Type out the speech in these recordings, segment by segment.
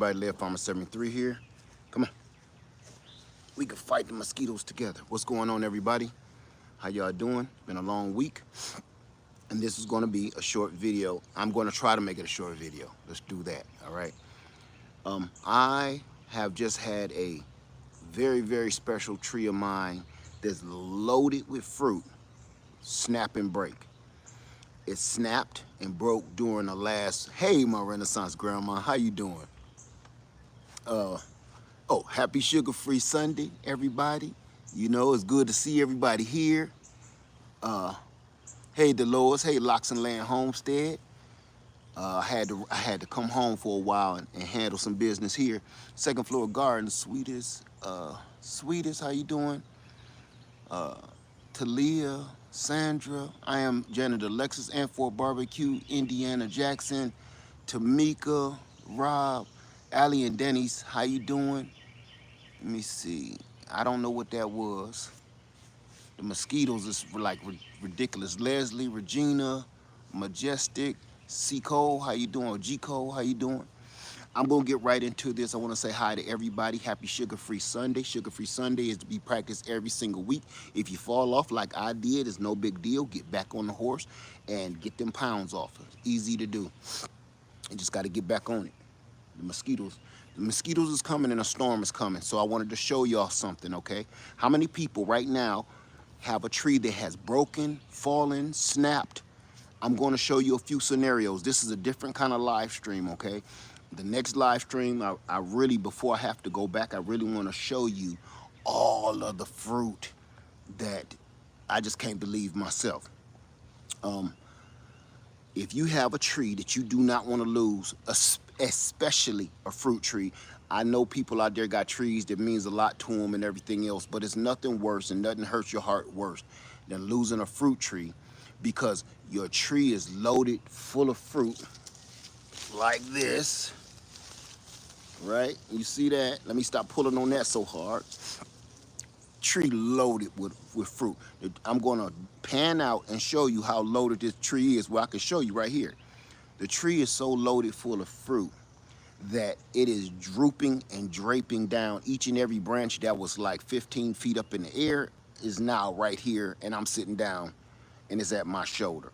everybody, Live Farmer 73 here. Come on. We can fight the mosquitoes together. What's going on, everybody? How y'all doing? Been a long week. And this is gonna be a short video. I'm gonna try to make it a short video. Let's do that, all right? I have just had a very, very special tree of mine that's loaded with fruit snap and break. It snapped and broke during the last, hey, my Renaissance grandma, how you doing? Oh, happy sugar-free Sunday, everybody. You know, it's good to see everybody here. Hey, Dolores, hey, Locks and Land Homestead. I had to come home for a while and handle some business here. Second floor garden, Sweetest, how you doing? Talia, Sandra, I am Janet Alexis, and for Barbecue, Indiana Jackson, Tamika, Rob, Allie and Denny's, how you doing? Let me see. I don't know what that was. The mosquitoes is like ridiculous. Leslie, Regina, Majestic, C. Cole, how you doing? G. Cole, how you doing? I'm gonna get right into this. I wanna say hi to everybody. Happy Sugar-Free Sunday. Sugar-Free Sunday is to be practiced every single week. If you fall off like I did, it's no big deal. Get back on the horse and get them pounds off. It's easy to do. You just gotta get back on it. The mosquitoes is coming and a storm is coming. So I wanted to show y'all something, okay? How many people right now have a tree that has broken, fallen, snapped? I'm gonna show you a few scenarios. This is a different kind of live stream, okay? The next live stream, I really, before I have to go back, I really wanna show you all of the fruit that I just can't believe myself. If you have a tree that you do not want to lose, especially a fruit tree, I know people out there got trees that means a lot to them and everything else, but it's nothing worse and nothing hurts your heart worse than losing a fruit tree because your tree is loaded full of fruit like this, right? You see that? Let me stop pulling on that so hard. Tree loaded with fruit. I'm gonna pan out and show you how loaded this tree is. Well, I can show you right here. The tree is so loaded full of fruit that it is drooping and draping down. Each and every branch that was like 15 feet up in the air is now right here, and I'm sitting down and it's at my shoulder.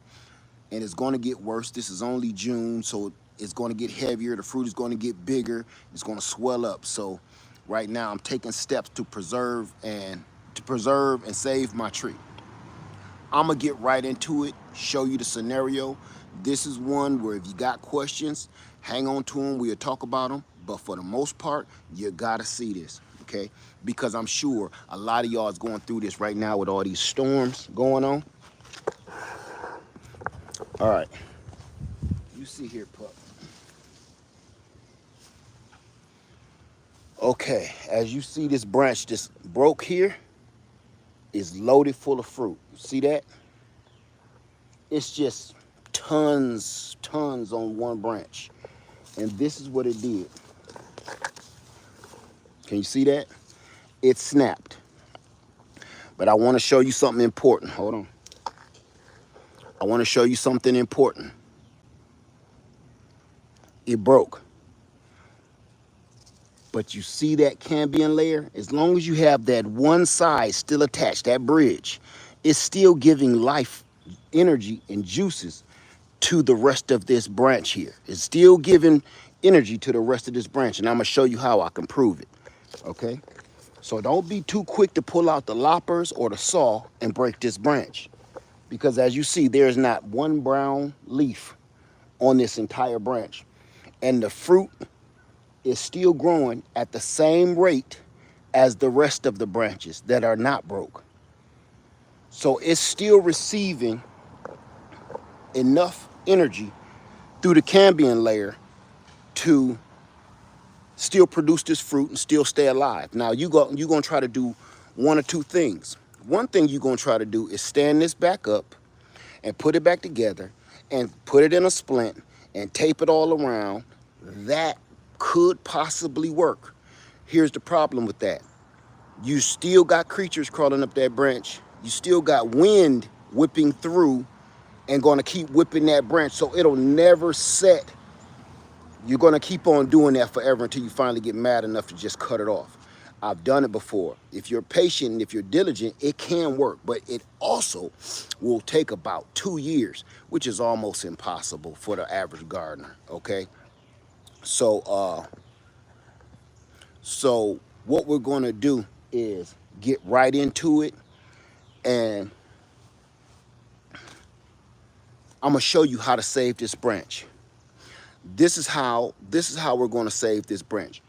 And it's gonna get worse. This is only June, so it's gonna get heavier. The fruit is gonna get bigger. It's gonna swell up. So right now I'm taking steps to preserve and save my tree. I'm gonna get right into it, show you the scenario. This is one where if you got questions, hang on to them, we'll talk about them. But for the most part, you gotta see this, okay? Because I'm sure a lot of y'all is going through this right now with all these storms going on. All right, you see here, pup. Okay, as you see, this branch just broke here is loaded full of fruit. See that? It's just tons on one branch. And this is what it did. Can you see that? It snapped. But I want to show you something important. Hold on. I want to show you something important. It broke. But you see that cambium layer? As long as you have that one side still attached, that bridge, it's still giving life, energy, and juices to the rest of this branch here. It's still giving energy to the rest of this branch, and I'm gonna show you how I can prove it, okay? So don't be too quick to pull out the loppers or the saw and break this branch, because as you see, there's not one brown leaf on this entire branch, and the fruit is still growing at the same rate as the rest of the branches that are not broke. So it's still receiving enough energy through the cambium layer to still produce this fruit and still stay alive. Now you're gonna try to do one or two things. One thing you're gonna try to do is stand this back up and put it back together and put it in a splint and tape it all around. That could possibly work. Here's the problem with that. You still got creatures crawling up that branch. You still got wind whipping through and gonna keep whipping that branch, so it'll never set You're gonna keep on doing that forever until you finally get mad enough to just cut it off. I've done it before. If you're patient and if you're diligent, it can work, but it also will take about 2 years, which is almost impossible for the average gardener, okay? So, so what we're gonna do is get right into it, and I'm gonna show you how to save this branch. This is how we're gonna save this branch.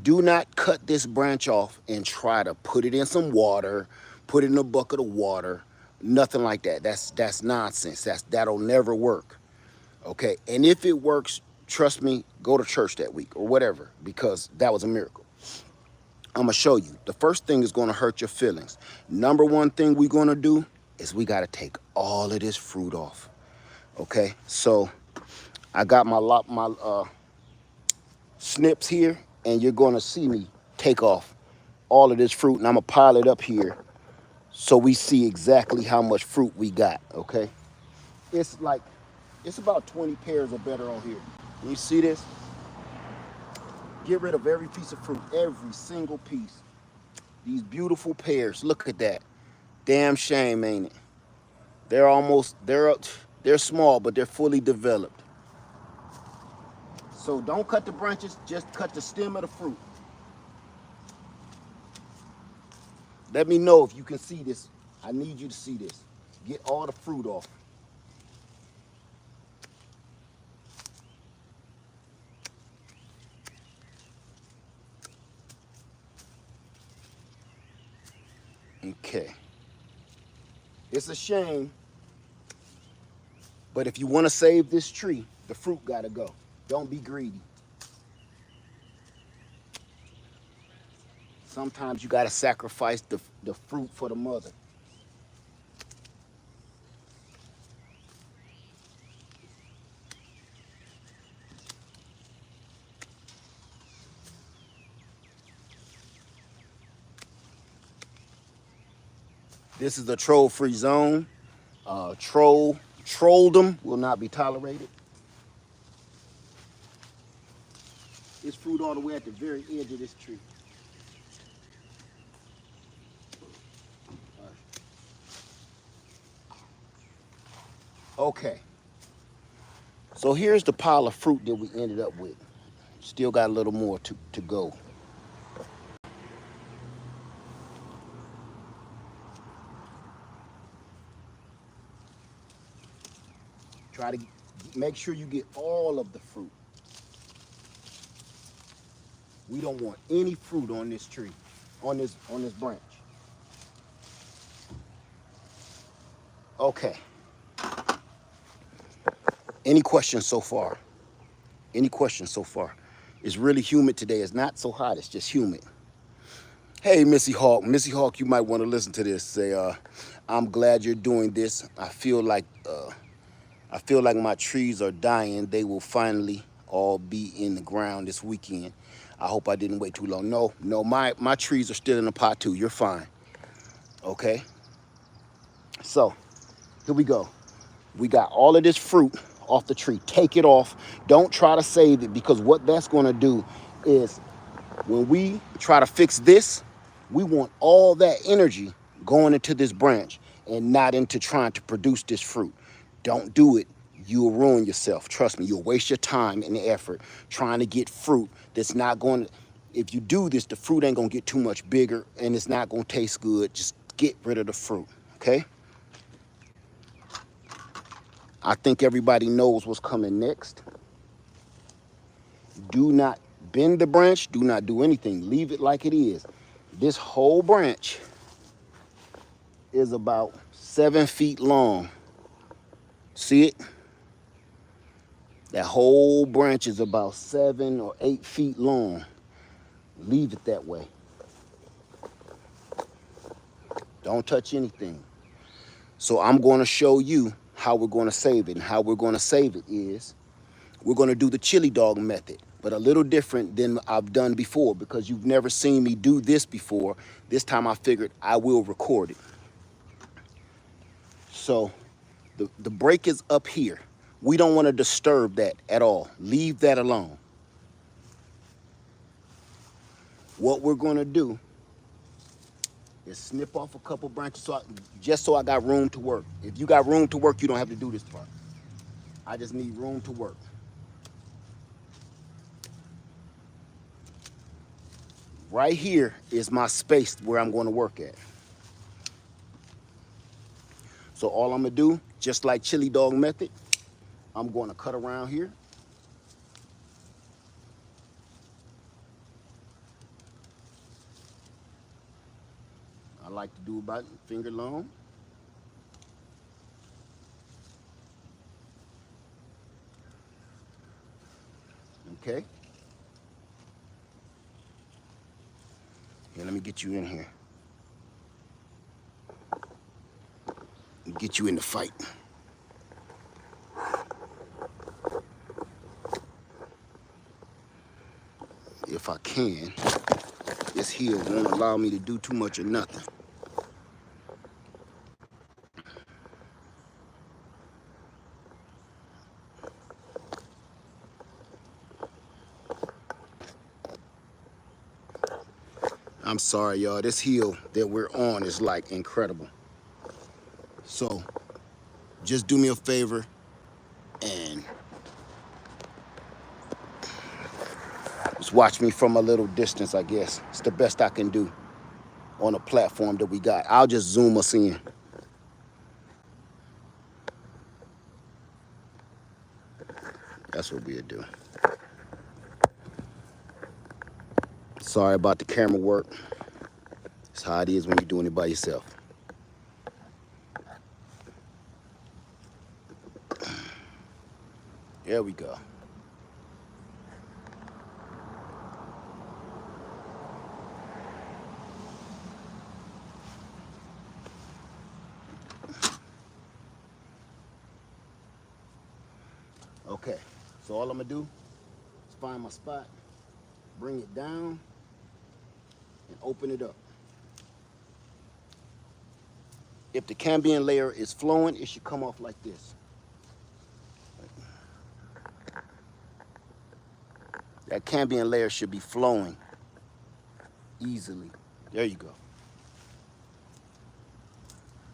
Do not cut this branch off and try to put it in some water, put it in a bucket of water, nothing like that. That's nonsense. That'll never work. Okay? And if it works, trust me, go to church that week or whatever, because that was a miracle. I'm gonna show you. The first thing is gonna hurt your feelings. Number one thing we're gonna do is we gotta take all of this fruit off. Okay? So I got my snips here, and you're gonna see me take off all of this fruit, and I'm gonna pile it up here so we see exactly how much fruit we got, okay? It's about 20 pears or better on here. You see this? Get rid of every piece of fruit, every single piece. These beautiful pears, look at that. Damn shame, ain't it? They're small, but they're fully developed. So don't cut the branches, just cut the stem of the fruit. Let me know if you can see this. I need you to see this. Get all the fruit off. Okay. It's a shame, but if you want to save this tree, the fruit gotta go. Don't be greedy. Sometimes you gotta sacrifice the fruit for the mother. This is a troll-free zone. Trolldom will not be tolerated. It's fruit all the way at the very edge of this tree. Okay. So here's the pile of fruit that we ended up with. Still got a little more to go. Try to make sure you get all of the fruit. We don't want any fruit on this tree, on this branch. Okay. Any questions so far? Any questions so far? It's really humid today. It's not so hot, it's just humid. Hey, Missy Hawk. Missy Hawk, you might want to listen to this. Say, I'm glad you're doing this. I feel like my trees are dying. They will finally all be in the ground this weekend. I hope I didn't wait too long. No, my trees are still in the pot too. You're fine. Okay? So, here we go. We got all of this fruit off the tree. Take it off. Don't try to save it, because what that's going to do is when we try to fix this, we want all that energy going into this branch and not into trying to produce this fruit. Don't do it. You'll ruin yourself. Trust me, you'll waste your time and effort trying to get fruit that's not going to, if you do this, the fruit ain't going to get too much bigger and it's not going to taste good. Just get rid of the fruit, okay? I think everybody knows what's coming next. Do not bend the branch. Do not do anything. Leave it like it is. This whole branch is about 7 feet long. See it? That whole branch is about 7 or 8 feet long. Leave it that way. Don't touch anything. So I'm going to show you how we're going to save it. And how we're going to save it is we're going to do the chili dog method, but a little different than I've done before, because you've never seen me do this before. This time I figured I will record it. So the break is up here. We don't want to disturb that at all. Leave that alone. What we're gonna do is snip off a couple branches just so I got room to work. If you got room to work, you don't have to do this part. I just need room to work. Right here is my space where I'm going to work at. So all I'm gonna do, just like chili dog method, I'm going to cut around here. I like to do about finger long. Okay. Here, let me get you in here. Get you in the fight. If I can, this heel won't allow me to do too much or nothing. I'm sorry, y'all. This heel that we're on is like incredible. So just do me a favor and just watch me from a little distance, I guess. It's the best I can do on a platform that we got. I'll just zoom us in. That's what we'll do. Sorry about the camera work. It's how it is when you're doing it by yourself. There we go. Okay, so all I'm gonna do is find my spot, bring it down, and open it up. If the cambium layer is flowing, it should come off like this. That cambium layer should be flowing easily. There you go.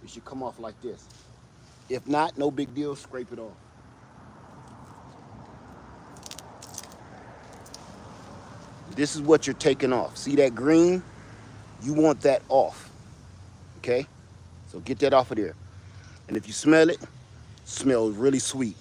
It should come off like this. If not, no big deal, scrape it off. This is what you're taking off. See that green? You want that off, okay? So get that off of there. And if you smell it, it smells really sweet.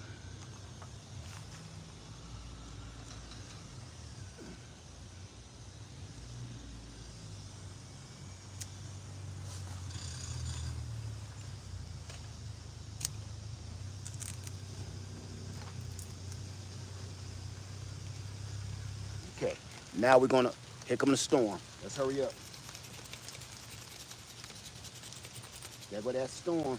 Okay, now we're gonna, here come the storm. Let's hurry up. There go that storm.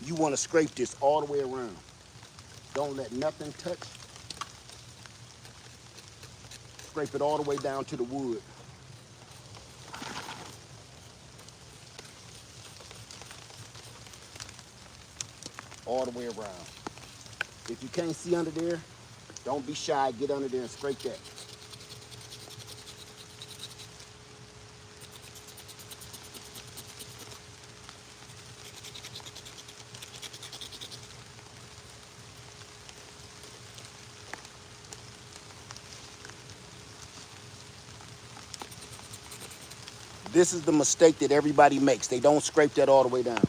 You wanna scrape this all the way around. Don't let nothing touch. Scrape it all the way down to the wood. All the way around. If you can't see under there, don't be shy, get under there and scrape that. This is the mistake that everybody makes. They don't scrape that all the way down.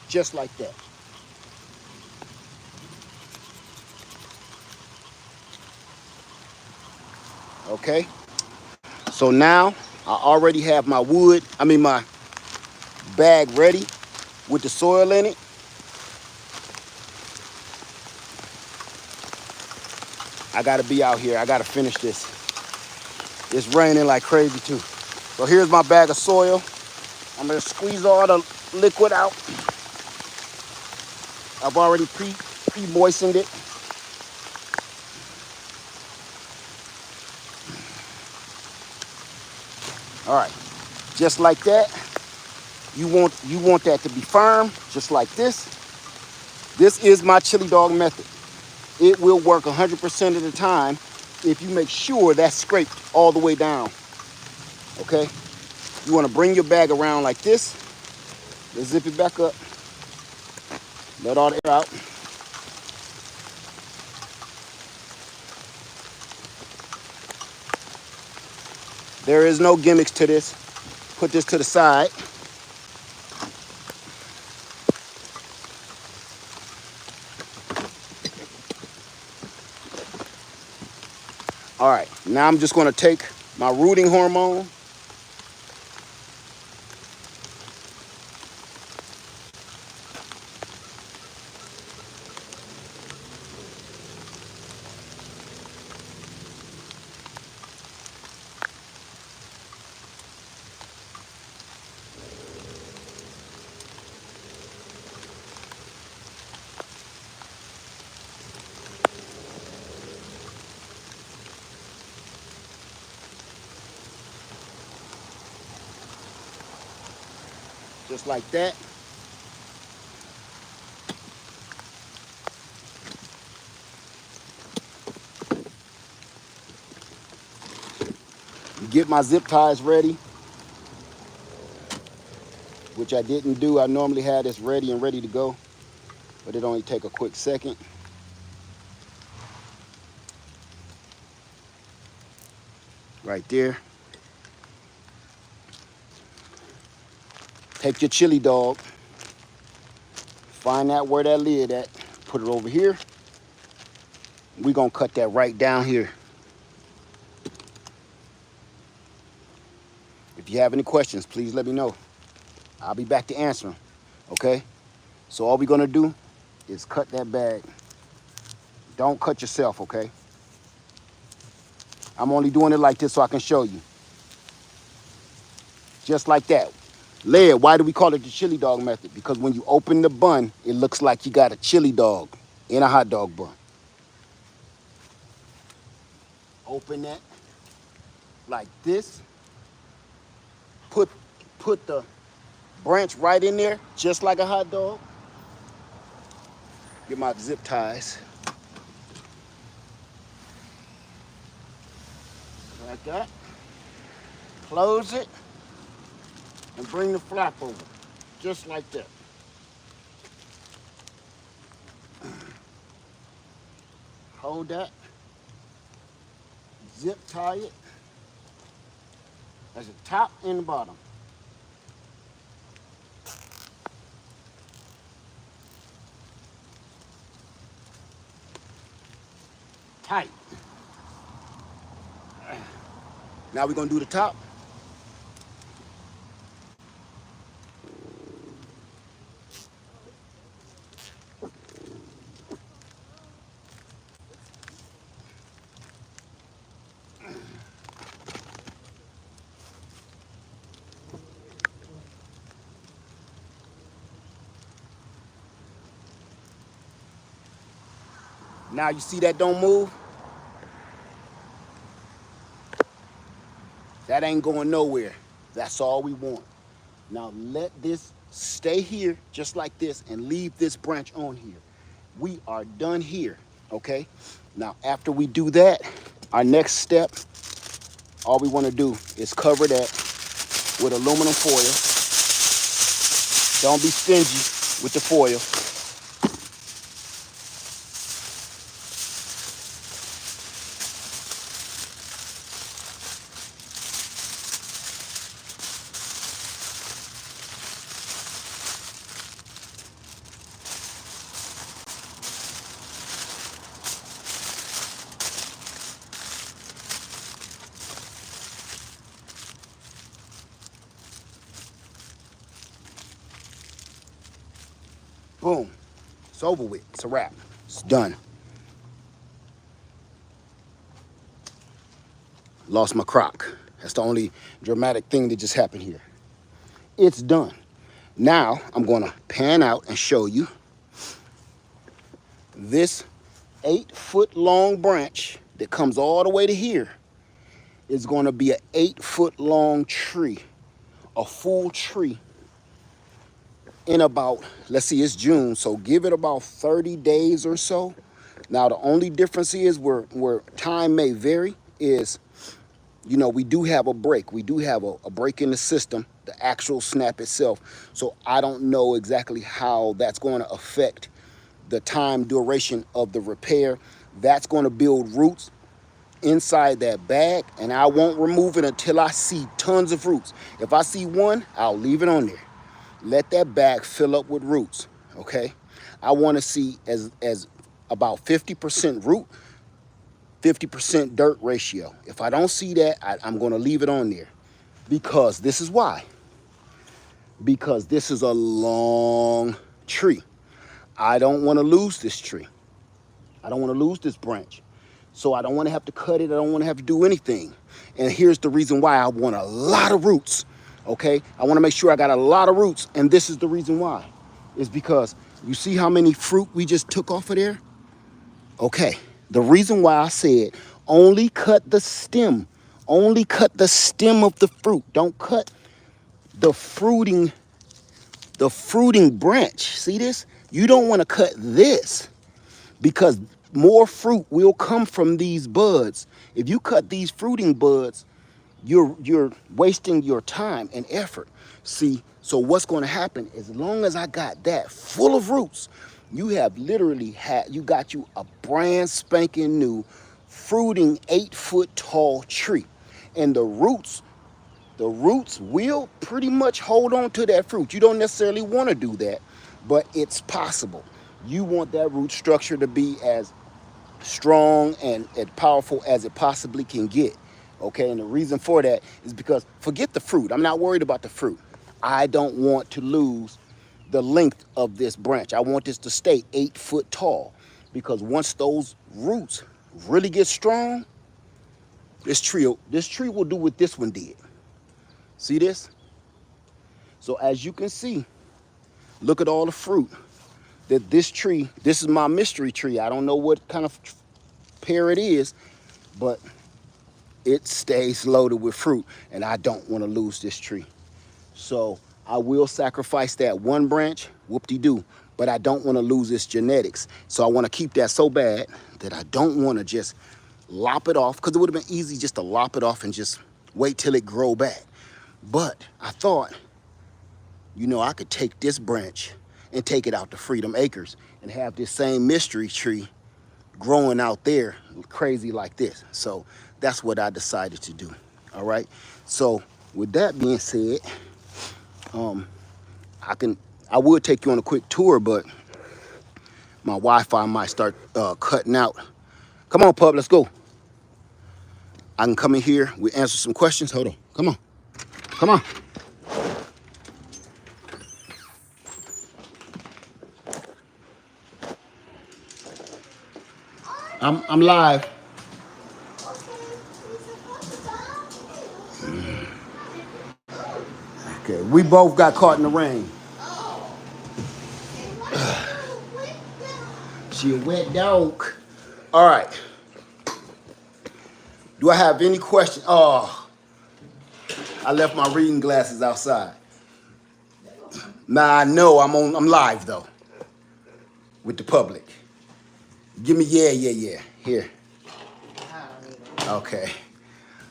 Just like that. Okay? So now I already have my my bag ready with the soil in it. I gotta be out here. I gotta finish this. It's raining like crazy too. So here's my bag of soil. I'm gonna squeeze all the liquid out. I've already pre-moistened it. All right, just like that. You want that to be firm, just like this. This is my chili dog method. It will work 100% of the time if you make sure that's scraped all the way down. Okay? You want to bring your bag around like this. Let's zip it back up. Let all the air out. There is no gimmicks to this. Put this to the side. All right, now I'm just going to take my rooting hormone. Just like that. Get my zip ties ready, which I didn't do. I normally have this ready and ready to go, but it only take a quick second. Right there. Take your chili dog, find out where that lid at, put it over here. We're gonna cut that right down here. If you have any questions, please let me know. I'll be back to answer them, okay? So all we're gonna do is cut that bag. Don't cut yourself, okay? I'm only doing it like this so I can show you. Just like that. Lead, why do we call it the chili dog method? Because when you open the bun, it looks like you got a chili dog in a hot dog bun. Open that like this. Put the branch right in there, just like a hot dog. Get my zip ties. Like that. Close it and bring the flap over, just like that. Hold that. Zip tie it. That's the top and the bottom. Tight. Now we're gonna do the top. Now you see that don't move? That ain't going nowhere. That's all we want. Now let this stay here just like this and leave this branch on here. We are done here, okay? Now after we do that, our next step, all we want to do is cover that with aluminum foil. Don't be stingy with the foil. Boom. It's over with. It's a wrap. It's done. Lost my crock. That's the only dramatic thing that just happened here. It's done. Now I'm gonna pan out and show you This 8-foot long branch that comes all the way to here is going to be an 8-foot long tree, a full tree in about, let's see, it's June, so give it about 30 days or so. Now, the only difference is where time may vary is, you know, we do have a break. We do have a break in the system, the actual snap itself. So I don't know exactly how that's going to affect the time duration of the repair. That's going to build roots inside that bag, and I won't remove it until I see tons of roots. If I see one, I'll leave it on there. Let that bag fill up with roots, okay? I want to see as about 50% root, 50% dirt ratio. If I don't see that, I'm going to leave it on there, because this is why. Because this is a long tree. I don't want to lose this tree. I don't want to lose this branch. So I don't want to have to cut it. I don't want to have to do anything. And here's the reason why I want a lot of roots, okay? I want to make sure I got a lot of roots, and this is the reason why. Is because you see how many fruit we just took off of there? Okay, the reason why I said only cut the stem. Only cut the stem of the fruit. Don't cut the fruiting branch. See this? You don't want to cut this, because more fruit will come from these buds. If you cut these fruiting buds, you're wasting your time and effort. See, so what's going to happen, as long as I got that full of roots, you have literally got you a brand spanking new fruiting 8-foot tall tree. And the roots will pretty much hold on to that fruit. You don't necessarily want to do that, but it's possible. You want that root structure to be as strong and as powerful as it possibly can get. Okay, and the reason for that is because, forget the fruit. I'm not worried about the fruit. I don't want to lose the length of this branch. I want this to stay 8 foot tall, because once those roots really get strong, this tree will do what this one did. See this? So as you can see, look at all the fruit that this tree, this is my mystery tree. I don't know what kind of pear it is, but it stays loaded with fruit, and I don't want to lose this tree. So I will sacrifice that one branch, whoop-de-doo, but I don't want to lose its genetics. So I want to keep that so bad that I don't want to just lop it off, because it would have been easy just to lop it off and just wait till it grow back. But I thought, you know, I could take this branch and take it out to Freedom Acres and have this same mystery tree growing out there crazy like this. So that's what I decided to do. All right. So with that being said, I would take you on a quick tour, but my Wi-Fi might start cutting out. Come on, pup, let's go. I can come in here, we answer some questions. Hold on, come on, come on. I'm live. Okay, we both got caught in the rain. She a wet dog. All right. Do I have any questions? Oh, I left my reading glasses outside. Now I know I'm live though, with the public. Give me yeah. Here. Okay.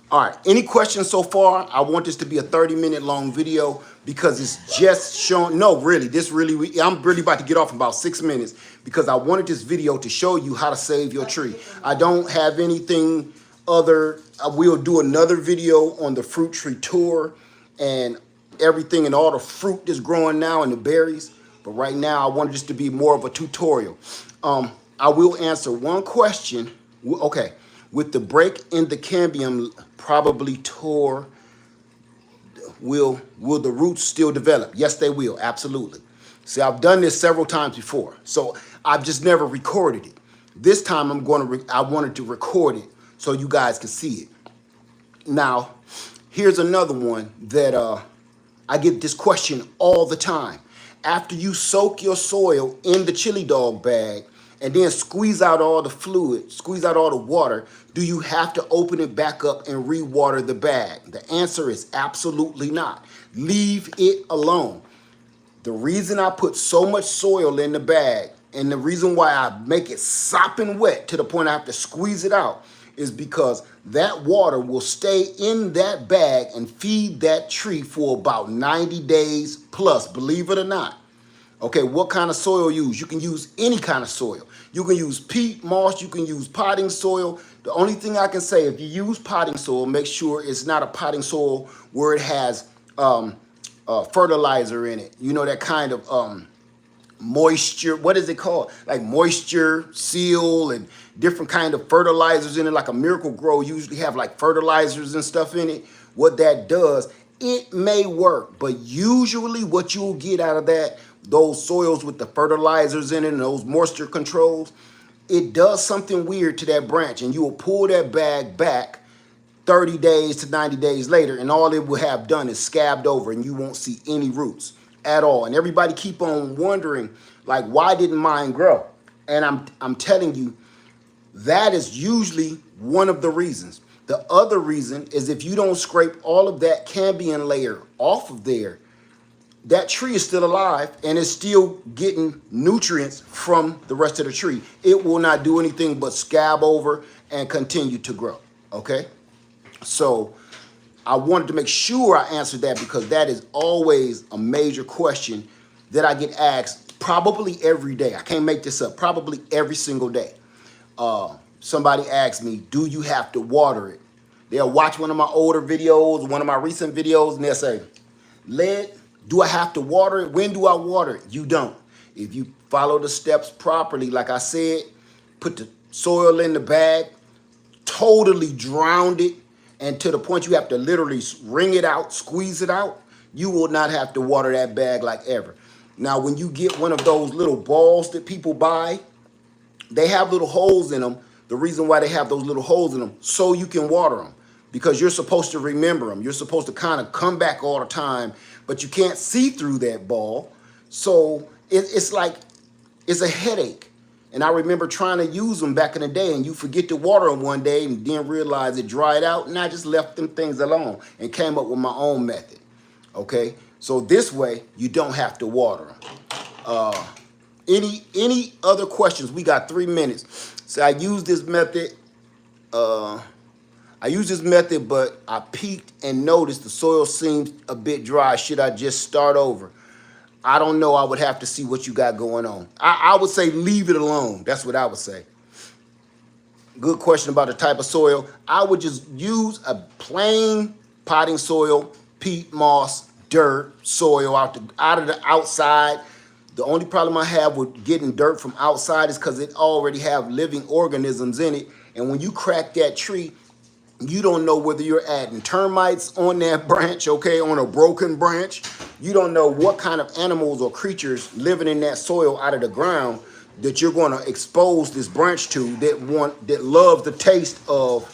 All right, any questions so far? I want this to be a 30-minute long video, because it's just showing, no, really, I'm really about to get off in about 6 minutes, because I wanted this video to show you how to save your tree. I don't have anything other. We'll do another video on the fruit tree tour and everything and all the fruit that's growing now and the berries. But right now, I wanted this to be more of a tutorial. I will answer one question. Okay, with the break in the cambium probably tore, will the roots still develop? Yes, they will, absolutely. See, I've done this several times before, so I've just never recorded it. This time I wanted to record it so you guys can see it. Now, here's another one that I get this question all the time. After you soak your soil in the chili dog bag and then squeeze out all the fluid, squeeze out all the water, do you have to open it back up and re-water the bag? The answer is absolutely not. Leave it alone. The reason I put so much soil in the bag and the reason why I make it sopping wet to the point I have to squeeze it out is because that water will stay in that bag and feed that tree for about 90 days plus, believe it or not. Okay, what kind of soil use? You can use any kind of soil. You can use peat, moss, you can use potting soil. The only thing I can say, if you use potting soil, make sure it's not a potting soil where it has fertilizer in it. You know, that kind of moisture, what is it called? Like moisture seal and different kind of fertilizers in it, like a Miracle Grow usually have like fertilizers and stuff in it. What that does, it may work, but usually what you'll get out of that, those soils with the fertilizers in it and those moisture controls, it does something weird to that branch, and you will pull that bag back 30 days to 90 days later, and all it will have done is scabbed over, and you won't see any roots at all. And everybody keep on wondering, like, why didn't mine grow? And I'm telling you, that is usually one of the reasons. The other reason is if you don't scrape all of that cambium layer off of there, that tree is still alive and is still getting nutrients from the rest of the tree. It will not do anything but scab over and continue to grow, okay? So I wanted to make sure I answered that because that is always a major question that I get asked probably every day. I can't make this up, probably every single day. Somebody asks me, do you have to water it? They'll watch one of my older videos, one of my recent videos, and they'll say, Led, do I have to water it? When do I water it? You don't. If you follow the steps properly, like I said, put the soil in the bag, totally drown it, and to the point you have to literally wring it out, squeeze it out, you will not have to water that bag like ever. Now, when you get one of those little balls that people buy, they have little holes in them. The reason why they have those little holes in them, so you can water them, because you're supposed to remember them. You're supposed to kind of come back all the time, but you can't see through that ball. So it's like, it's a headache. And I remember trying to use them back in the day, and you forget to water them one day and then realize it dried out, and I just left them things alone and came up with my own method, okay? So this way, you don't have to water them. Any other questions? We got 3 minutes. So I use this method, but I peeked and noticed the soil seems a bit dry. Should I just start over? I don't know. I would have to see what you got going on. I would say leave it alone. That's what I would say. Good question about the type of soil. I would just use a plain potting soil, peat, moss, dirt, soil out of the outside. The only problem I have with getting dirt from outside is because it already have living organisms in it. And when you crack that tree, you don't know whether you're adding termites on that branch, okay, on a broken branch. You don't know what kind of animals or creatures living in that soil out of the ground that you're going to expose this branch to that love the taste of,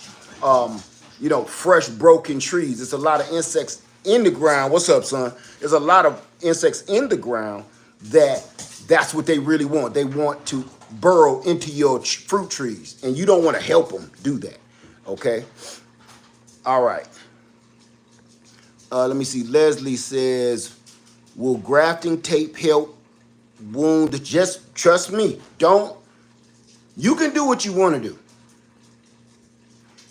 fresh broken trees. There's a lot of insects in the ground. What's up, son? There's a lot of insects in the ground that's what they really want. They want to burrow into your fruit trees, and you don't want to help them do that, okay? All right. Let me see. Leslie says, will grafting tape help wound? Just trust me. You can do what you want to do.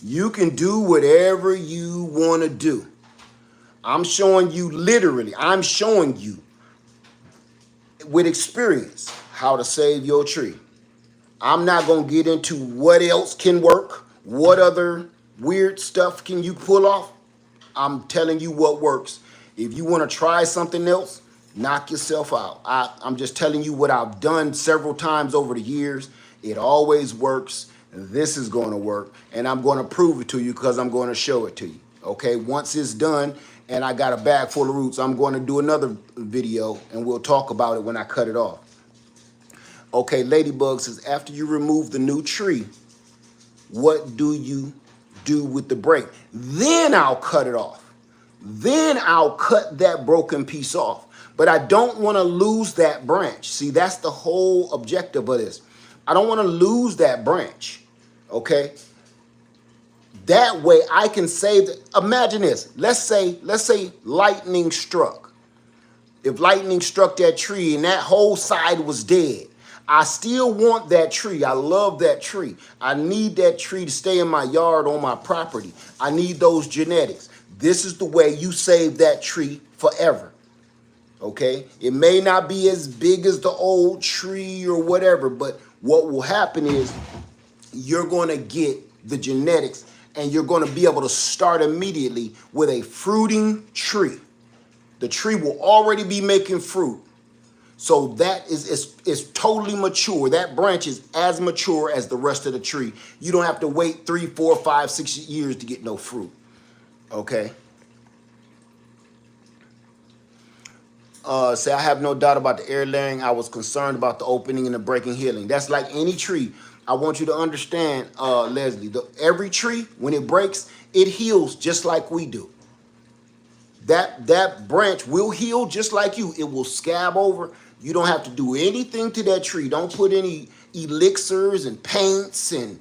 You can do whatever you want to do. I'm showing you with experience how to save your tree. I'm not going to get into what else can work, what other weird stuff can you pull off. I'm telling you what works. If you want to try something else, knock yourself out. I'm just telling you what I've done several times over the years. It always works. This is going to work, and I'm going to prove it to you because I'm going to show it to you. Okay, once it's done and I got a bag full of roots, I'm going to do another video and we'll talk about it when I cut it off. Okay, Ladybug says, after you remove the new tree, what do you do with the break? Then I'll cut it off. Then I'll cut that broken piece off. But I don't want to lose that branch. See, that's the whole objective of this. I don't want to lose that branch, okay? That way I can save, imagine this, let's say lightning struck. If lightning struck that tree and that whole side was dead, I still want that tree. I love that tree. I need that tree to stay in my yard on my property. I need those genetics. This is the way you save that tree forever. Okay? It may not be as big as the old tree or whatever, but what will happen is you're going to get the genetics and you're going to be able to start immediately with a fruiting tree. The tree will already be making fruit. So that is totally mature. That branch is as mature as the rest of the tree. You don't have to wait 3, 4, 5, 6 years to get no fruit. Okay? Say, I have no doubt about the air layering. I was concerned about the opening and the breaking healing. That's like any tree. I want you to understand, Leslie, every tree, when it breaks, it heals just like we do. That branch will heal just like you. It will scab over. You don't have to do anything to that tree. Don't put any elixirs and paints and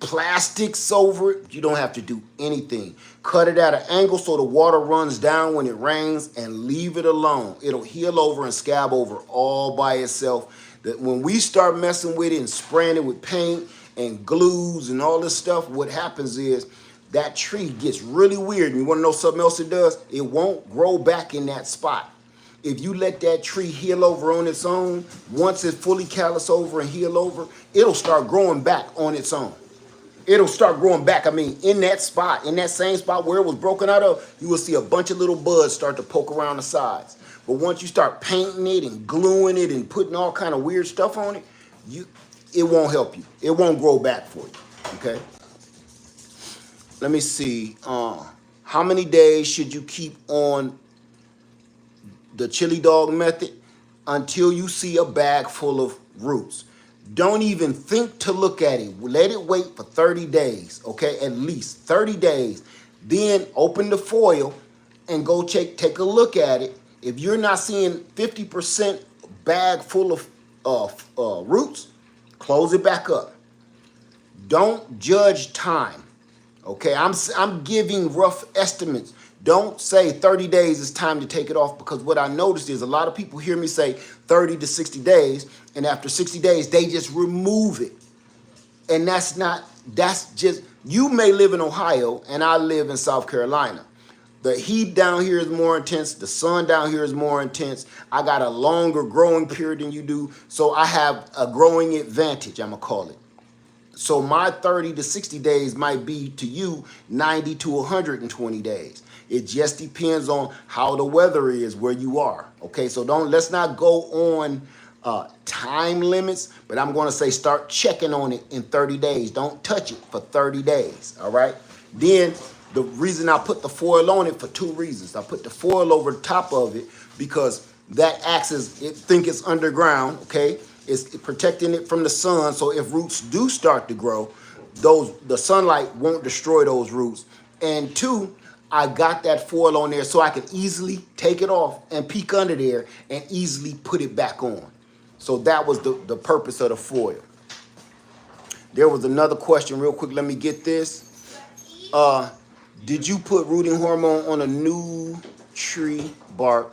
plastics over it. You don't have to do anything. Cut it at an angle so the water runs down when it rains and leave it alone. It'll heal over and scab over all by itself. That when we start messing with it and spraying it with paint and glues and all this stuff, what happens is that tree gets really weird. And you want to know something else it does? It won't grow back in that spot. If you let that tree heal over on its own, once it fully callus over and heal over, it'll start growing back on its own. It'll start growing back. I mean, in that spot, in that same spot where it was broken out of, you will see a bunch of little buds start to poke around the sides. But once you start painting it and gluing it and putting all kind of weird stuff on it, it won't help you. It won't grow back for you, okay? Let me see. How many days should you keep on the chili dog method? Until you see a bag full of roots. Don't even think to look at it. Let it wait for 30 days, okay? At least 30 days. Then open the foil and go take a look at it. If you're not seeing 50% bag full of roots, close it back up. Don't judge time. Okay, I'm giving rough estimates. Don't say 30 days is time to take it off, because what I noticed is a lot of people hear me say 30 to 60 days, and after 60 days, they just remove it. And that's just, you may live in Ohio and I live in South Carolina. The heat down here is more intense. The sun down here is more intense. I got a longer growing period than you do. So I have a growing advantage, I'm gonna call it. So my 30 to 60 days might be to you 90 to 120 days. It just depends on how the weather is where you are. Okay, so let's not go on time limits, but I'm going to say start checking on it in 30 days. Don't touch it for 30 days. All right. Then the reason I put the foil on it for 2 reasons. I put the foil over the top of it because that acts as it think it's underground. Okay. It's protecting it from the sun. So if roots do start to grow, the sunlight won't destroy those roots. And 2, I got that foil on there so I can easily take it off and peek under there and easily put it back on. So that was the purpose of the foil. There was another question real quick. Let me get this. Did you put rooting hormone on a new tree bark,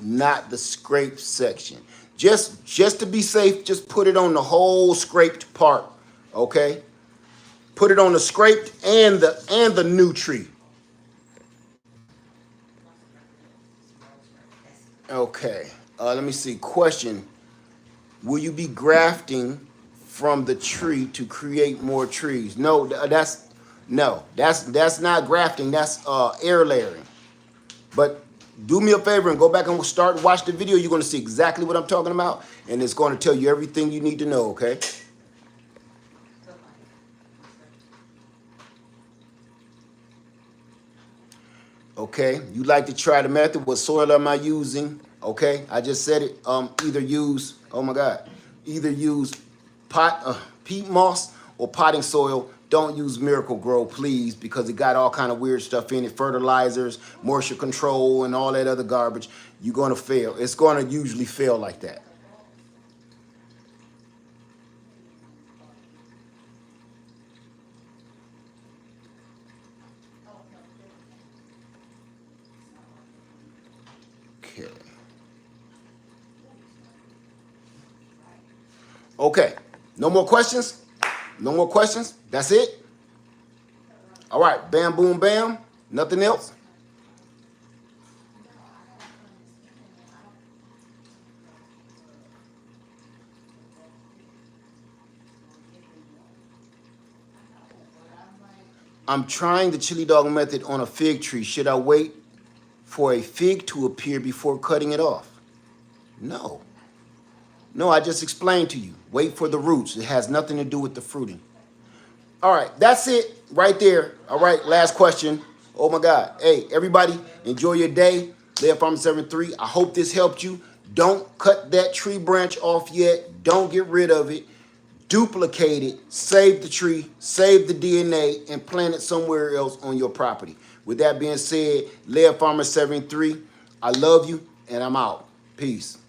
not the scraped section? Just to be safe, just put it on the whole scraped part, okay? Put it on the scraped and the new tree. Okay, let me see. Question: will you be grafting from the tree to create more trees? No, that's not grafting. That's air layering. But do me a favor and go back and start watch the video. You're going to see exactly what I'm talking about, and it's going to tell you everything you need to know. Okay. Okay, you like to try the method. What soil am I using? Okay, I just said it. Either use peat moss or potting soil. Don't use Miracle Grow, please, because it got all kind of weird stuff in it, fertilizers, moisture control, and all that other garbage. You're gonna fail. It's gonna usually fail like that. Okay. Okay. No more questions? No more questions? That's it? All right. Bam, boom, bam. Nothing else? I'm trying the chili dog method on a fig tree. Should I wait for a fig to appear before cutting it off? No. No, I just explained to you. Wait for the roots. It has nothing to do with the fruiting. All right, that's it right there. All right, last question. Oh my God. Hey, everybody, enjoy your day. Layer Farmer 73. I hope this helped you. Don't cut that tree branch off yet. Don't get rid of it. Duplicate it, save the tree, save the DNA, and plant it somewhere else on your property. With that being said, Layer Farmer 73, I love you, and I'm out. Peace.